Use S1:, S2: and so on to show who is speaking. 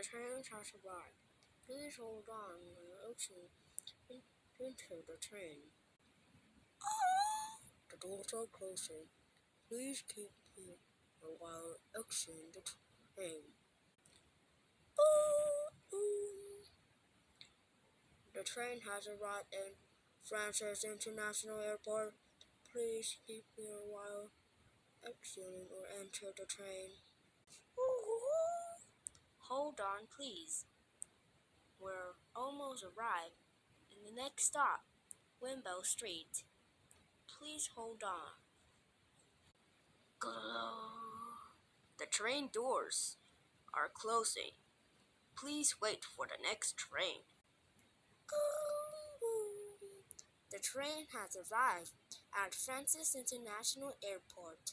S1: The train has arrived. Please hold on while enter the train. The doors are closing. Please keep here while exiting the train. The train has arrived in France's International Airport. Please keep here while exiting or enter the train. Hold on, please. We're almost arrived in the next stop, Wimble Street. Please hold on. The train doors are closing. Please wait for the next train. The train has arrived at France's International Airport.